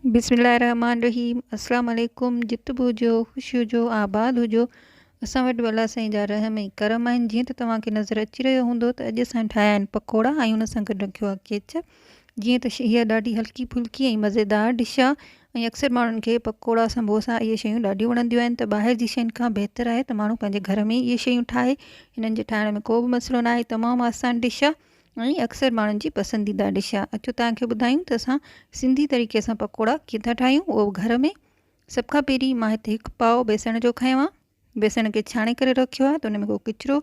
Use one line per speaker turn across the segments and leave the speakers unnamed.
बिस्मिल्लाहिर्रहमानिर्रहीम। अस्सलाम वालेकुम। जित बि हुजो, ख़ुशि हुजो, आबाद हुजो। असां वटि अलाह साईं जा रहम ऐं करम आहिनि। जीअं त तव्हांखे नज़र अची रहियो हूंदो त अॼु असां ठाहिया आहिनि पकोड़ा ऐं हुन सां गॾु रखियो आहे केचप। जीअं त हीअ ॾाढी हल्की फुल्की ऐं मज़ेदार डिश आहे ऐं अक्सर माण्हुनि खे पकोड़ा संबोसा इहे शयूं ॾाढियूं वणंदियूं आहिनि। त ॿाहिरि जी शयुनि खां बहितर आहे त माण्हू पंहिंजे घर में इहे शयूं ठाहे। हिननि जे ठाहिण में को बि मसइलो न आहे, तमामु आसान डिश आहे ऐं अक्सर माण्हुनि जी पसंदीदा डिश आहे। अचो तव्हांखे ॿुधायूं त असां सिंधी तरीक़े सां पकोड़ा कीअं था ठाहियूं, उहो घर में। सभ खां पहिरीं मां हिते हिकु पाव बेसण जो खयो आहे। बेसण खे छाणे करे रखियो आहे त हुन में को किचिरो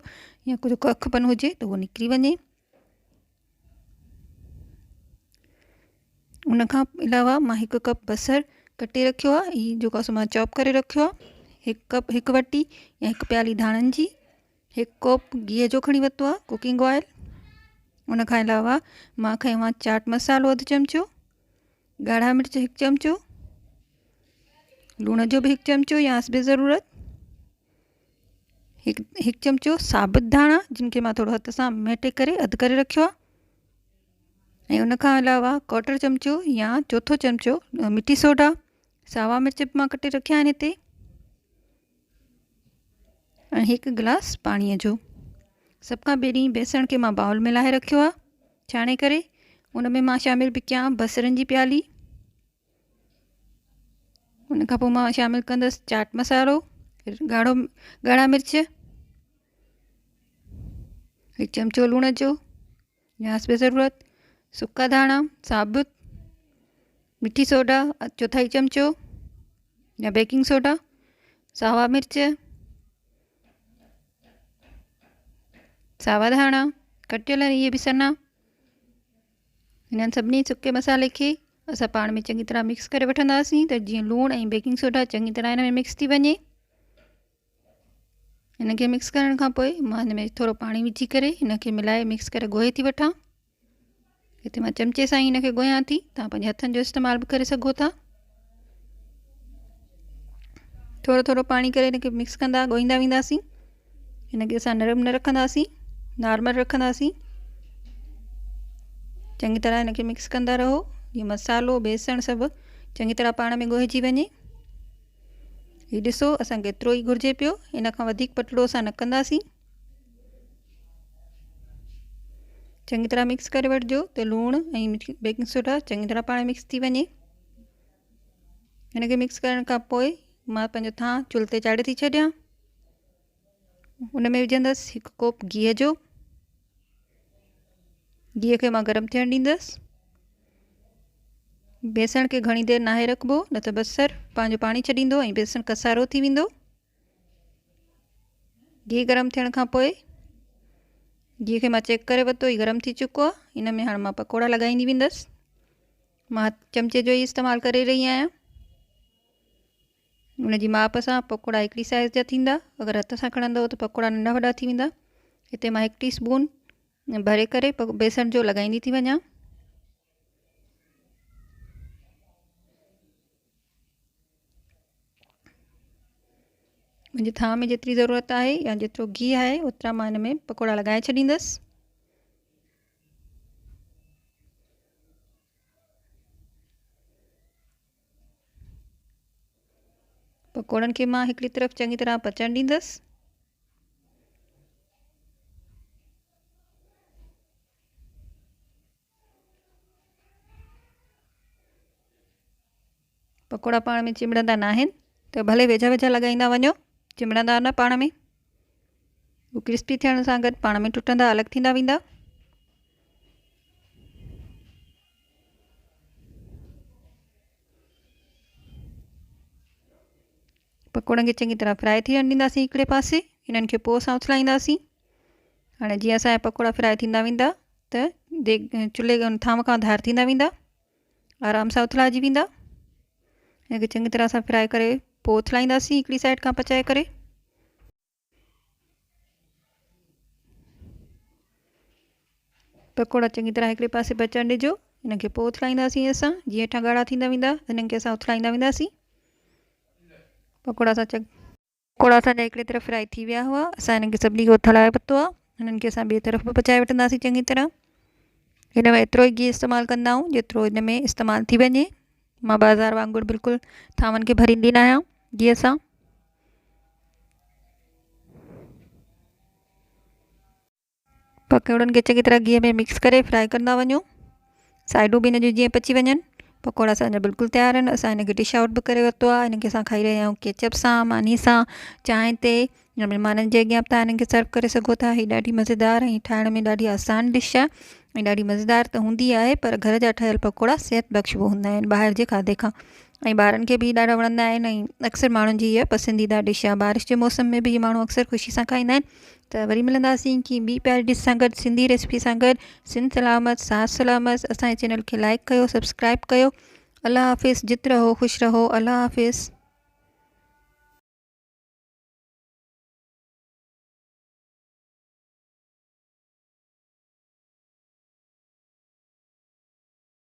या कुझु कखपन हुजे त उहो निकिरी वञे। उनखां अलावा मां हिकु कप बसर कटे रखियो आहे, हीअ जेको आहे मां चॉप करे रखियो आहे। हिकु वटी या हिकु प्याली धाणनि जी, हिकु कोप गिह जो खणी वरितो आहे, कुकिंग ऑयल। उनखां अलावा मां खयो आहे चाट मसालो अधु चमिचो, ॻाढ़ा मिर्च हिकु चमिचो, लूण जो बि हिकु चमिचो या हस्बे ज़रूरत, हिकु चमिचो साबुत धाणा जिन खे मां थोरो हथ सां मेटे करे अधु करे रखियो आहे। ऐं उनखां अलावा 1/4 चमिचो या चौथो चमिचो मिठी सोडा, सावा मिर्च बि मां कटे रखिया आहिनि हिते, ऐं हिकु गिलास पाणीअ जो। सभ खां पहिरीं बेसण खे मां बाउल में लाहे रखियो आहे छाणे करे। उन में मां शामिलु बि कयां बसरनि जी प्याली। उनखां पोइ मां शामिलु कंदसि चाट मसालो, ॻाढ़ा मिर्च, हिकु चमिचो लूण जो या हस्बे ज़रूरत, सुका धाणा साबुत, मिठी सोडा 1/4 चमिचो या बेकिंग सोडा, सावा मिर्च, सावा धाणा कटियल इहे बि सन्हा। हिननि सभिनी सुके मसाले खे असां पाण में चङी तरह मिक्स करे वठंदासीं त जीअं लूणु ऐं बेकिंग सोडा चङी तरह हिन में मिक्स थी वञे। हिनखे मिक्स करण खां पोइ मां हिन में थोरो पाणी विझी करे हिनखे मिलाए मिक्स करे ॻोहे थी वठां। हिते मां चमचे सां ई हिनखे ॻोहियां थी, तव्हां पंहिंजे हथनि जो इस्तेमालु बि करे सघो था। थोरो थोरो पाणी करे हिनखे मिक्स कंदा ॻोहींदा वेंदासीं। हिनखे असां नरम न रखंदासीं, नॉर्मल रखंदासीं। चङी तरह हिनखे मिक्स कंदा रहो जीअं मसालो बेसण सभु चङी तरह पाण में ॻोहिजी वञे। हीउ ॾिसो असांखे एतिरो ई घुरिजे पियो, इन खां वधीक पतलो असां न कंदासीं। चङी तरह मिक्स करे वठिजो त लूणु ऐं बेकिंग सोडा चङी तरह पाण मिक्स थी वञे। हिनखे मिक्स करण खां पोइ मां पंहिंजो थां चुल्हि ते चाढ़े थी छॾियां। हुन में विझंदसि हिकु कोप गिह जो। गिह खे मां गरम थियणु ॾींदसि। बेसण खे घणी देरि नाहे रखिबो, न त बसर पंहिंजो पाणी छॾींदो ऐं बेसण कसारो थी वेंदो। गिह गरम थियण खां पोइ गिह खे मां चेक करे वरितो, ही गरम थी चुको आहे। हिन में हाणे मां पकोड़ा लॻाईंदी वेंदसि। मां चमचे जो ई इस्तेमालु करे रही आहियां। उनजी माप सां पकोड़ा हिकिड़ी साइज़ जा थींदा। अगरि हथ सां खणंदव त पकोड़ा नंढा वॾा थी वेंदा। हिते मां 1 टीस्पून भरे करे बेसण जो लॻाईंदी थी वञां। मुंहिंजे थां में जेतिरी ज़रूरत आहे या जेतिरो गिह आहे ओतिरा मां हिन में पकोड़ा लॻाए छॾींदसि। पकोड़नि खे मां हिकिड़ी तरफ़ चङी तरह पचण ॾींदसि। पकोड़ा पाण में चिमड़ंदा न आहिनि त भले वेझा वेझा लॻाईंदा वञो, चिमड़ंदा न पाण में। उहो क्रिस्पी थियण सां गॾु पाण में टुटंदा अलॻि थींदा वेंदा। पकोड़नि खे चङी तरह फ्राए थियणु ॾींदासीं हिकिड़े पासे। हिननि खे पोइ असां उछलाईंदासीं। हाणे जीअं असांजा पकोड़ा फ्राए थींदा वेंदा त चुल्हे थाम खां धार थींदा वेंदा, आराम सां उथलाइजी वेंदा। हिनखे चङी तरह सां फ्राए करे पोइ उथलाईंदासीं हिकिड़ी साइड खां पचाए करे। पकोड़ा चङी तरह हिकिड़े पासे बचण ॾिजो। हिनखे पोइ उथलाईंदासीं असां। जीअं हेठां ॻाढ़ा थींदा वेंदा हिननि खे असां उथलाईंदा वेंदासीं। पकोड़ा असांजा हिकिड़े तरफ़ फ्राए थी विया हुआ। असां हिननि खे सभिनी खे उथलाए वरितो आहे। हिननि खे असां ॿिए तरफ़ बि पचाए वठंदासीं चङी तरह। हिन में एतिरो ई गिहु इस्तेमालु कंदा आहियूं जेतिरो हिन में इस्तेमालु थी वञे। मां बाज़ार वांगुरु बिल्कुलु थांवनि खे भरींदी न आहियां। गीह सां पकोड़नि खे चङी तरह गीह में मिक्स करे फ्राई कंदा वञो। साइडूं बि हिन जूं जीअं पची वञनि। पकोड़ा असांजा बिल्कुलु तयारु आहिनि। असां हिनखे डिश आउट बि करे वरितो आहे। हिनखे असां खाई रहिया आहियूं केचप सां, मानी सां, चांहि ते या महिमाननि जे अॻियां बि तव्हां हिनखे सर्व करे सघो था। हीअ ॾाढी मज़ेदार ऐं ठाहिण में ॾाढी आसान डिश आहे ऐं ॾाढी मज़ेदार त हूंदी आहे, पर घर जा ठहियल पकोड़ा सिहत बख़्श बि हूंदा आहिनि ॿाहिरि जे खाधे खां। ऐं ॿारनि खे बि ॾाढा वणंदा आहिनि ऐं अक्सर माण्हुनि जी इहा पसंदीदा डिश आहे। बारिश जे मौसम में बि इहे माण्हू अक्सर ख़ुशी सां खाईंदा आहिनि। त वरी मिलंदासीं कि ॿी प्यारी डिश सां गॾु, सिंधी रेसिपी सां गॾु। सिंध सलामत, साथ सलामत। असांजे चैनल खे लाइक कयो, सब्सक्राइब कयो। अल्लाह हाफ़िज़। जित रहो, ख़ुशि रहो। अल्लाह हाफ़िज़।